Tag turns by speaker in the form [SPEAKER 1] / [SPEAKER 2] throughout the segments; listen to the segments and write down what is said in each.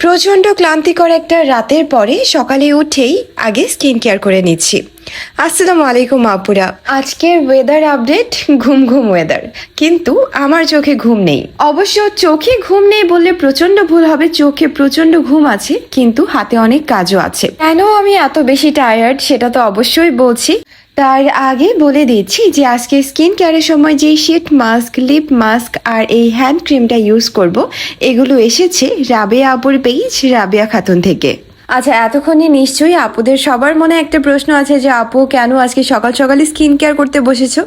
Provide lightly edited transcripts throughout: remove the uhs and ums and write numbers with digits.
[SPEAKER 1] প্রচণ্ড ক্লান্তিকর একটা রাতের পরে সকালে উঠেই আগে স্কিন কেয়ার করে নিচ্ছি। আসসালামু আলাইকুম আপুরা। আজকের ওয়েদার আপডেট, ঘুম ঘুম ওয়েদার, কিন্তু আমার চোখে ঘুম নেই। অবশ্য চোখে ঘুম নেই বললে প্রচন্ড ভুল হবে, চোখে প্রচন্ড ঘুম আছে কিন্তু হাতে অনেক কাজও আছে। কেন আমি এত বেশি টায়ার্ড সেটা তো অবশ্যই বলছি। তার আগে বলে দিচ্ছি যে আজকে স্কিন কেয়ারের সময় যে শীট মাস্ক, লিপ মাস্ক আর এই হ্যান্ড ক্রিমটা ইউজ করব, এগুলো এসেছে রাবেয়া আপুর পেজ রাবেয়া খাতুন থেকে। আচ্ছা, এতক্ষণে নিশ্চয়ই আপুদের সবার মনে একটা প্রশ্ন আছে যে আপু কেন আজকে সকাল সকালে স্কিন কেয়ার করতে বসেছো,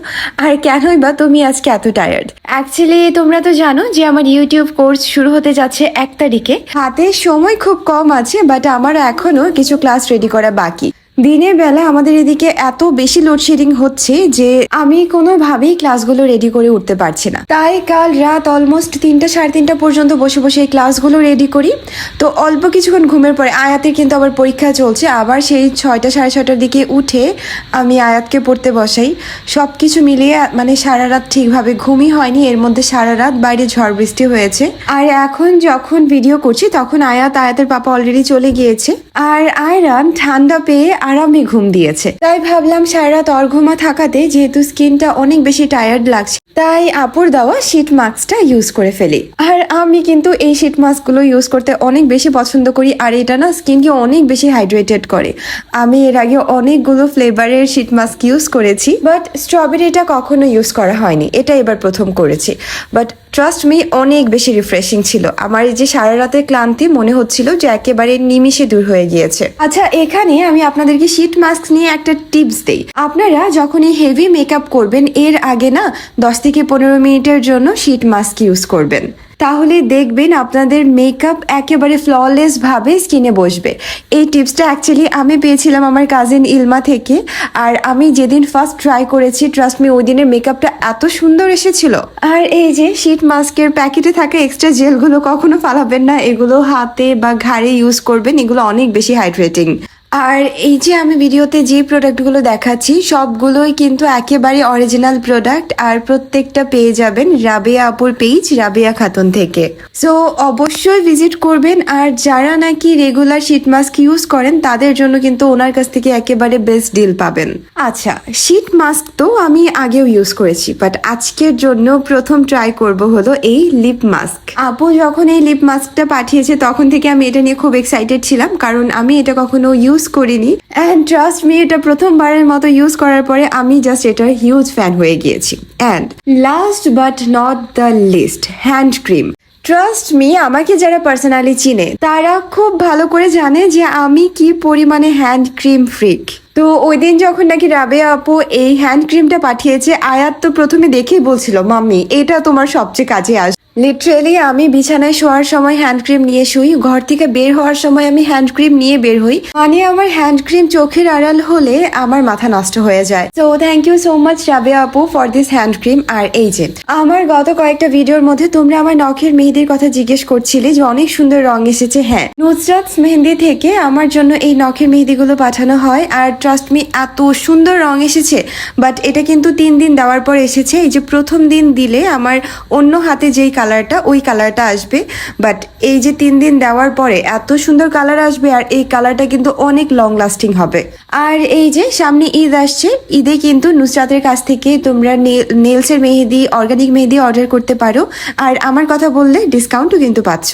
[SPEAKER 1] আর কেনই বা তুমি আজকে এত টায়ার্ড। অ্যাকচুয়ালি তোমরা তো জানো যে আমার ইউটিউব কোর্স শুরু হতে যাচ্ছে 1 তারিখে। হাতে সময় খুব কম আছে, বাট আমার এখনো কিছু ক্লাস রেডি করা বাকি। দিনের বেলা আমাদের এদিকে এত বেশি লোডশেডিং হচ্ছে যে আমি কোনোভাবেই ক্লাসগুলো রেডি করে উঠতে পারছি না। তাই কাল রাত অলমোস্ট 3টা সাড়ে 3টা পর্যন্ত বসে বসে এই ক্লাসগুলো রেডি করি। তো অল্প কিছুক্ষণ ঘুমের পরে আয়াতের কিন্তু আবার পরীক্ষা চলছে, আবার সেই 6টা সাড়ে 6টার দিকে উঠে আমি আয়াতকে পড়তে বসাই। সব কিছু মিলিয়ে মানে সারা রাত ঠিকভাবে ঘুমই হয়নি, এর মধ্যে সারা রাত বাইরে ঝড় বৃষ্টি হয়েছে। আর এখন যখন ভিডিও করছি তখন আয়াতের পাপা অলরেডি চলে গিয়েছে, আর আয়রান ঠান্ডা পেয়ে আরামে ঘুম দিয়েছে। তাই ভাবলাম সারা রাত অর্ঘুমা থাকাতে যেহেতু স্কিনটা অনেক বেশি টায়ার্ড লাগছে, তাই আপুর দেওয়া শীট মাস্কটা ইউজ করে ফেলি। আর আমি কিন্তু এই শীট মাস্কগুলো ইউজ করতে অনেক বেশি পছন্দ করি, আর এটা না স্কিনকে অনেক বেশি হাইড্রেটেড করে। আমি এর আগে অনেকগুলো ফ্লেভারের শীট মাস্ক ইউজ করেছি, বাট স্ট্রবেরিটা কখনো ইউজ করা হয়নি, এটা এবার প্রথম করেছি। বাট ট্রাস্ট মি, অনেক বেশি রিফ্রেশিং ছিল। আমার এই যে সারা রাতের ক্লান্তি মনে হচ্ছিল যে একেবারে নিমিষে দূর হয়ে গিয়েছে। আচ্ছা, এখানে আমি আপনাদেরকে শীট মাস্ক নিয়ে একটা টিপস দেই। আপনারা যখন এই হেভি মেকআপ করবেন এর আগে না 10 থেকে 15 মিনিটের জন্য শীট মাস্ক ইউজ করবেন, তাহলে দেখবেন আপনাদের মেকআপ একেবারে ফ্ললেস ভাবে স্কিনে বসবে। এই টিপসটা অ্যাকচুয়ালি আমি পেয়েছিলাম আমার কাজিন ইলমা থেকে, আর আমি যেদিন ফার্স্ট ট্রাই করেছি ট্রাস্ট মি ওই দিনের মেকআপটা এত সুন্দর এসেছিল। আর এই যে শীট মাস্কের প্যাকেটে থাকা এক্সট্রা জেলগুলো কখনো ফালাবেন না, এগুলো হাতে বা ঘাড়ে ইউজ করবেন, এগুলো অনেক বেশি হাইড্রেটিং। আর এই যে আমি ভিডিওতে যে প্রোডাক্টগুলো দেখাচ্ছি সবগুলোই কিন্তু একেবারে অরিজিনাল প্রোডাক্ট, আর প্রত্যেকটা পেয়ে যাবেন রাবেয়া আপুর পেজ রাবেয়া খাতুন থেকে। সো অবশ্যই ভিজিট করবেন। আর যারা নাকি রেগুলার শীট মাস্ক ইউজ করেন তাদের জন্য কিন্তু ওনার কাছ থেকে একেবারে বেস্ট ডিল পাবেন। আচ্ছা, শীট মাস্ক তো আমি আগেও ইউজ করেছি, বাট আজকের জন্য প্রথম ট্রাই করব হলো এই লিপ মাস্ক। আপু যখন এই লিপ মাস্কটা পাঠিয়েছে তখন থেকে আমি এটা নিয়ে খুব এক্সাইটেড ছিলাম, কারণ আমি এটা কখনো ইউজ করিনি। অ্যান্ড ট্রাস্ট মি, এটা প্রথমবারের মতো ইউজ করার পরে আমি জাস্ট এটার হিউজ ফ্যান হয়ে গিয়েছি। And last but not the least, hand cream. Trust me, আমাকে যারা পার্সোনালি চিনে তারা খুব ভালো করে জানে যে আমি কি পরিমাণে হ্যান্ড ক্রিম ফ্রিক। তো ওই দিন যখন নাকি রাবেয়া আপু এই হ্যান্ড ক্রিমটা পাঠিয়েছে, আয়াত তো প্রথমে দেখেই বলছিল মাম্মি এটা তোমার সবচেয়ে কাজে আসবে। লিটারেলি আমি বিছানায় শোয়ার সময় হ্যান্ড ক্রিম নিয়ে শুই, ঘর থেকে বের হওয়ার সময় আমি হ্যান্ড ক্রিম নিয়ে বের হই। মানে আমার হ্যান্ড ক্রিম চোখের আড়াল হলে আমার মাথা নষ্ট হয়ে যায়। So thank you so much Rabeya আপু ফর দিস হ্যান্ড ক্রিম। আর এই যে আমার গত কয়েকটা ভিডিওর মধ্যে তোমরা আমার নখের মেহেদির কথা জিজ্ঞেস করছিলে যে অনেক সুন্দর রং এসেছে। হ্যাঁ, নুসরাত মেহেন্দি থেকে আমার জন্য এই নখের মেহেদিগুলো পাঠানো হয়, আর ট্রাস্ট মি এত সুন্দর রং এসেছে। বাট এটা কিন্তু 3 দিন দেওয়ার পর এসেছে। এই যে প্রথম দিন দিলে আমার অন্য হাতে যেই কালারটা ওই কালারটা আসবে, বাট এই যে 3 দিন দেওয়ার পরে এত সুন্দর কালার আসবে, আর এই কালারটা কিন্তু অনেক লং লাস্টিং হবে। আর এই যে সামনে ঈদ আসছে, ঈদে কিন্তু নুসরাতের কাছ থেকে তোমরা নেলসের মেহেদি, অর্গানিক মেহেদি অর্ডার করতে পারো, আর আমার কথা বললে ডিসকাউন্টও কিন্তু পাচ্ছ।